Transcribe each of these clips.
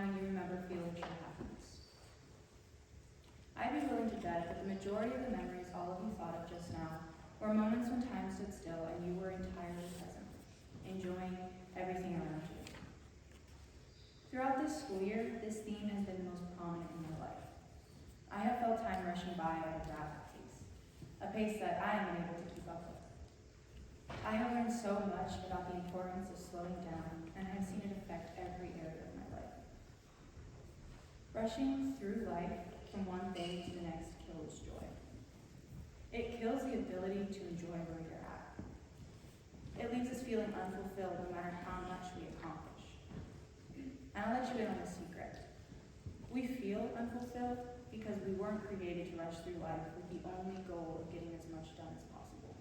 time when you remember feeling true happiness. I'd be willing to bet that the majority of the memories all of you thought of just now were moments when time stood still and you were entirely present, enjoying everything around you. Throughout this school year, this theme has been the most prominent in my life. I have felt time rushing by at a rapid pace, a pace that I am unable to keep up with. I have learned so much about the importance of slowing down, and I have seen it affect every area of my life. Rushing through life from one thing to the next kills joy. It kills the ability to enjoy where you're at. It leaves us feeling unfulfilled no matter how much we accomplish. And I'll let you in on a secret. We feel unfulfilled because we weren't created to rush through life with the only goal of getting as much done as possible.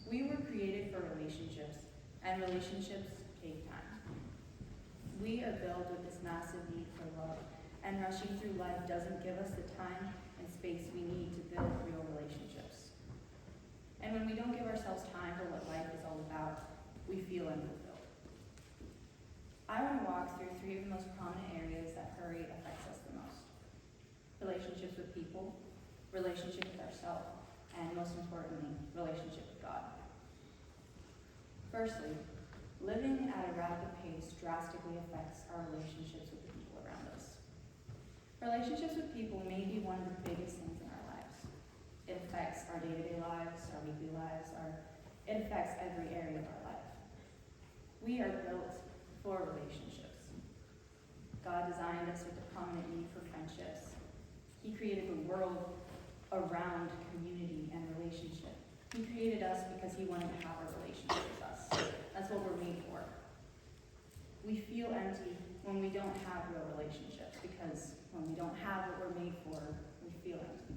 We were created for relationships, and relationships take time. We are built with this massive need for love, and rushing through life doesn't give us the time and space we need to build real relationships. And when we don't give ourselves time for what life is all about, we feel unfulfilled. I want to walk through three of the most prominent areas that hurry affects us the most. Relationships with people, relationship with ourselves, and most importantly, relationship with God. Firstly, living at a rapid pace drastically affects our relationships with the people around us. Relationships with people may be one of the biggest things in our lives. It affects our day-to-day lives, our weekly lives, it affects every area of our life. We are built for relationships. God designed us with a prominent need for friendships. He created the world around community and relationship. He created us because he wanted to have a relationship with us. That's what we're made for. We feel empty when we don't have real relationships because when we don't have what we're made for, we feel empty.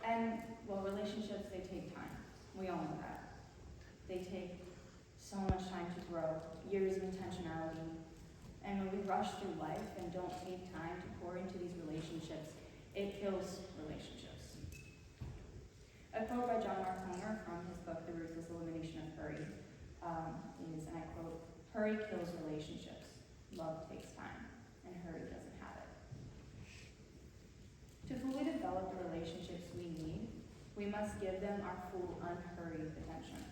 And, well, relationships, they take time. We all know that. They take so much time to grow, years of intentionality. And when we rush through life and don't take time to pour into these relationships, it kills relationships. A quote by John Mark Comer from his book, The Ruthless Elimination of Hurry, is, and I quote, "Hurry kills relationships. Love takes time, and hurry doesn't have it." To fully develop the relationships we need, we must give them our full, unhurried attention.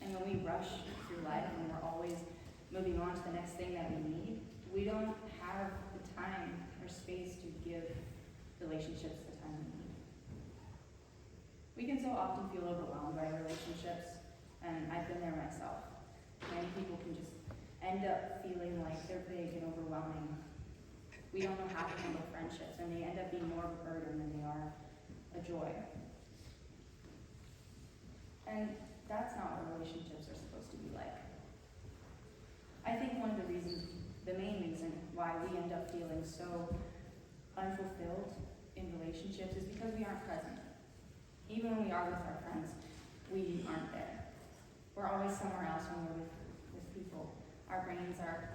And when we rush through life and we're always moving on to the next thing that we need, we don't have the time or space to give relationships the time we need. We can so often feel overwhelmed by relationships, and I've been there myself. Many people can just end up feeling like they're big and overwhelming. We don't know how to handle friendships, and they end up being more of a burden than they are a joy. And that's not what relationships are supposed to be like. I think one of the main reason why we end up feeling so unfulfilled in relationships is because we aren't present. Even when we are with our friends, we aren't there. We're always somewhere else when we're with people. Our brains are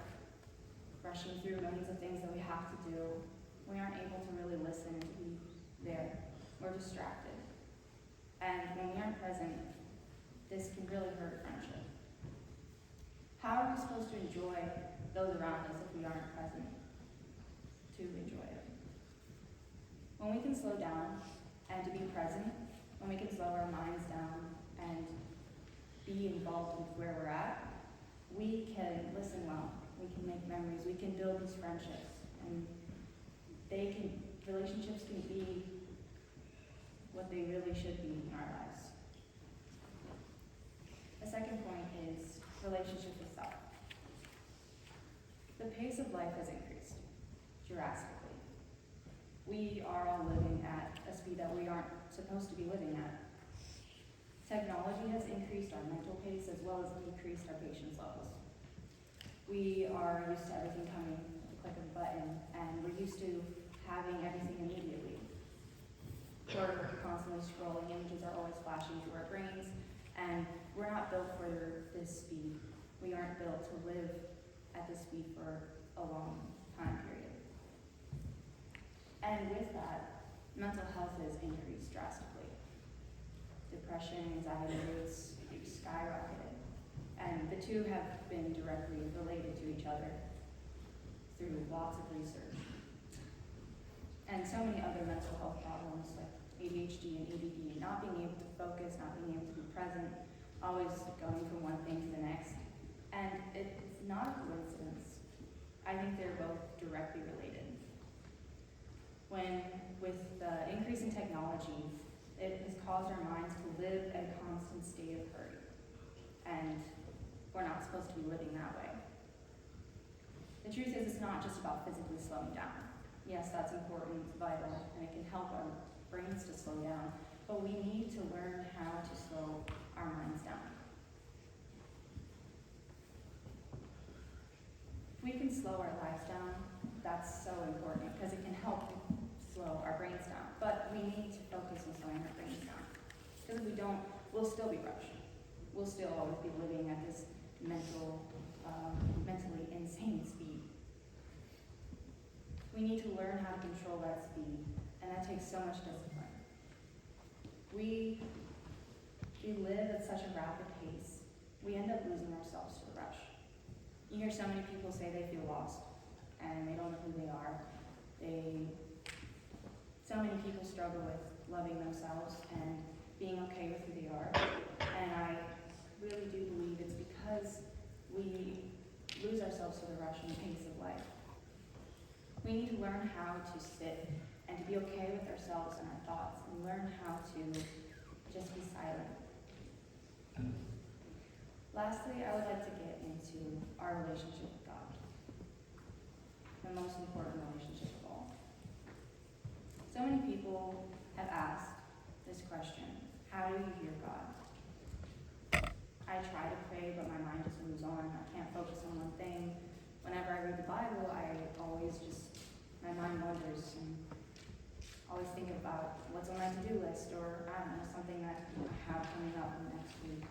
rushing through millions of things that we have to do. We aren't able to really listen and to be there. We're distracted. And when we aren't present, this can really hurt friendship. How are we supposed to enjoy those around us if we aren't present to enjoy it? When we can slow down and to be present, when we can slow our minds down and be involved with where we're at, we can listen well, we can make memories, we can build these friendships, and relationships can be what they really should be in our lives. The second point is relationship with self. The pace of life has increased drastically. We are all living at a speed that we aren't supposed to be living at. Technology has increased our mental pace as well as decreased our patience levels. We are used to everything coming at the click of a button, and we're used to having everything immediately. We're constantly scrolling, images are always flashing to our brains, and we're not built for this speed. We aren't built to live at this speed for a long time period. And with that, mental health has increased drastically. Depression, anxiety rates skyrocketed. And the two have been directly related to each other. through lots of research. And so many other mental health problems like ADHD and ADD, not being able to focus, not being able to be present, always going from one thing to the next. And it's not a coincidence. I think they're both directly related. With the increase in technology, it has caused our minds to live at a constant state of hurry. And we're not supposed to be living that way. The truth is, it's not just about physically slowing down. Yes, that's important, it's vital, and it can help our brains to slow down, but we need to learn how to slow our minds down. If we can slow our lives down, that's so important, because it can help slow our brains down. But we need to focus on slowing our brains down. Because if we don't, we'll still be rushed. We'll still always be living at this mentally insane speed. We need to learn how to control that speed, and that takes so much discipline. We live at such a rapid pace, we end up losing ourselves to the rush. You hear so many people say they feel lost, and they don't know who they are. So many people struggle with loving themselves and being okay with who they are, and I really do believe it's because we lose ourselves to the rush and pace of life. We need to learn how to sit and to be okay with ourselves and our thoughts, and learn how to just be silent. Lastly, I would like to get into our relationship with God, the most important relationship of all. So many people have asked this question: how do you hear God? I try to pray, but my mind just moves on. I can't focus on one thing. Whenever I read the Bible, my mind wanders and always think about what's on my to-do list, or I don't know, something that I have coming up in the next week.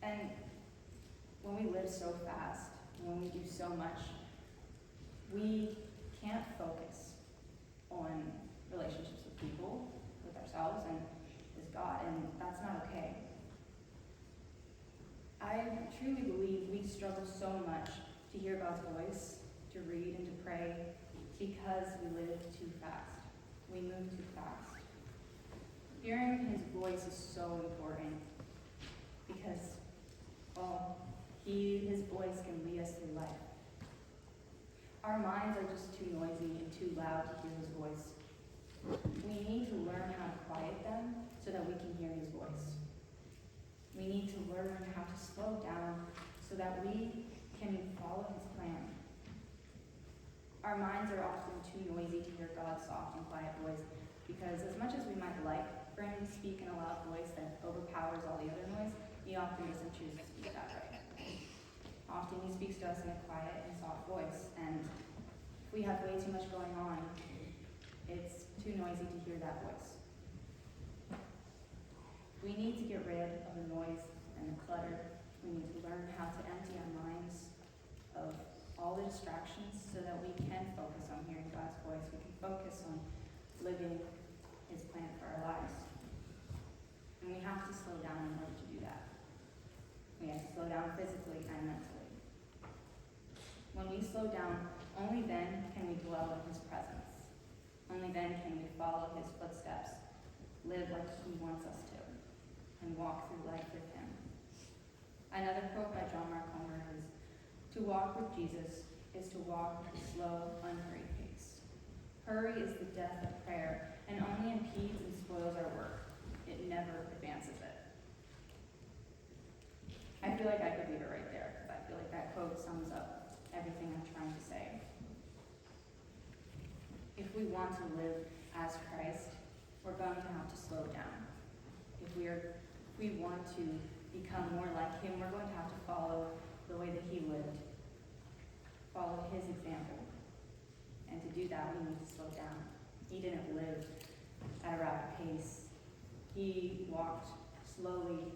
And when we live so fast, when we do so much, we can't focus on relationships with people, with ourselves, and with God, and that's not okay. I truly believe we struggle so much to hear God's voice, to read and to pray, because we live too fast. We move too fast. Hearing His voice is so important because, His voice can lead us through life. Our minds are just too noisy and too loud to hear His voice. We need to learn how to quiet them so that we can hear His voice. We need to learn how to slow down so that we can follow His plan. Our minds are often too noisy to hear God's soft and quiet voice, because as much as we might like for Him to speak in a loud voice that overpowers all the other noise, He often doesn't choose to speak that way. Often He speaks to us in a quiet and soft voice, and if we have way too much going on, it's too noisy to hear that voice. We need to get rid of the noise and the clutter. We need to learn how to empty our minds of all the distractions so that we can focus on hearing God's voice. We can focus on living His plan for our lives. And we have to slow down in order to do that. We have to slow down physically and mentally. When we slow down, only then can we dwell in His presence. Only then can we follow His footsteps, live like He wants us to, and walk through life with Him. Another quote by John Mark Comer is, "To walk with Jesus is to walk with a slow, unhurried pace. Hurry is the death of prayer, and only impedes and spoils our work. It never advances it." I feel like I could leave it right there, because I feel like that quote sums up everything I'm trying to say. If we want to live as Christ, we're going to have to slow down. If we want to become more like Him, we're going to have to follow the way that He lived, follow His example. And to do that, we need to slow down. He didn't live at a rapid pace. He walked slowly,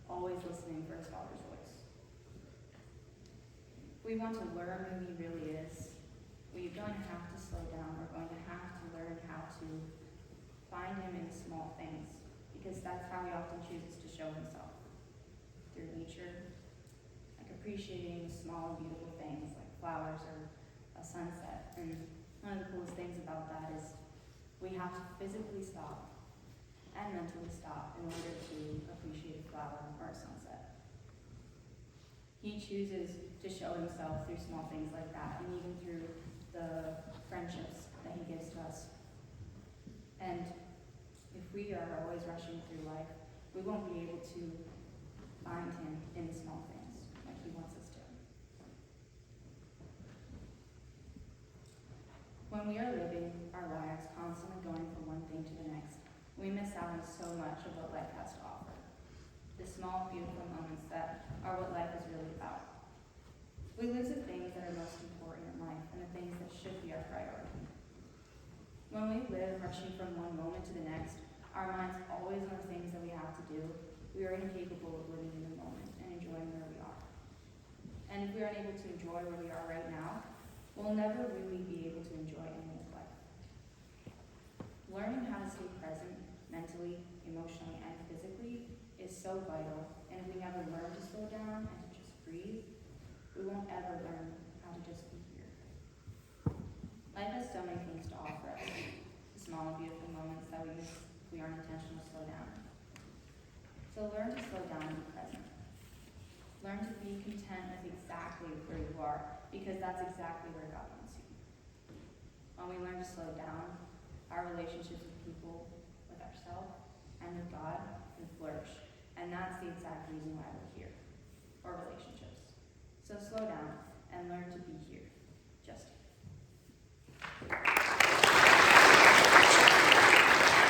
always listening for His Father's voice. If we want to learn who He really is, we're going to have to slow down. We're going to have to learn how to find Him in small things, because that's how He often chooses to show Himself. Through nature, like appreciating small and beautiful things like flowers or a sunset. And one of the coolest things about that is we have to physically stop and mentally stop in order to appreciate a flower or a sunset. He chooses to show himself through small things like that, and even through the friendships that he gives to us. And if we are always rushing through life, we won't be able to find him in the small things like he wants us to. When we are living our lives constantly going from one thing to the next, we miss out on so much of what life has to offer. The small, beautiful moments that are what life is really about. We lose the things that are most important in life and the things that should be our priority. When we live rushing from one moment to the next, our minds always on the things that we have to do, we are incapable of living in the moment and enjoying where we are. And if we are unable to enjoy where we are right now, we'll never really be able to enjoy any of life. Learning how to stay present mentally, emotionally, and physically is so vital, and if we never learn to slow down and to just breathe, we won't ever learn how to just be here. Life has so many things to offer us, the small and beautiful moments that we miss if we aren't intentional to slow down. So learn to slow down and be present. Learn to be content with exactly where you are, because that's exactly where God wants you. When we learn to slow down, our relationships with people, with ourselves, and with God can flourish. And that's the exact reason why we're here, for relationships. So slow down and learn to be here.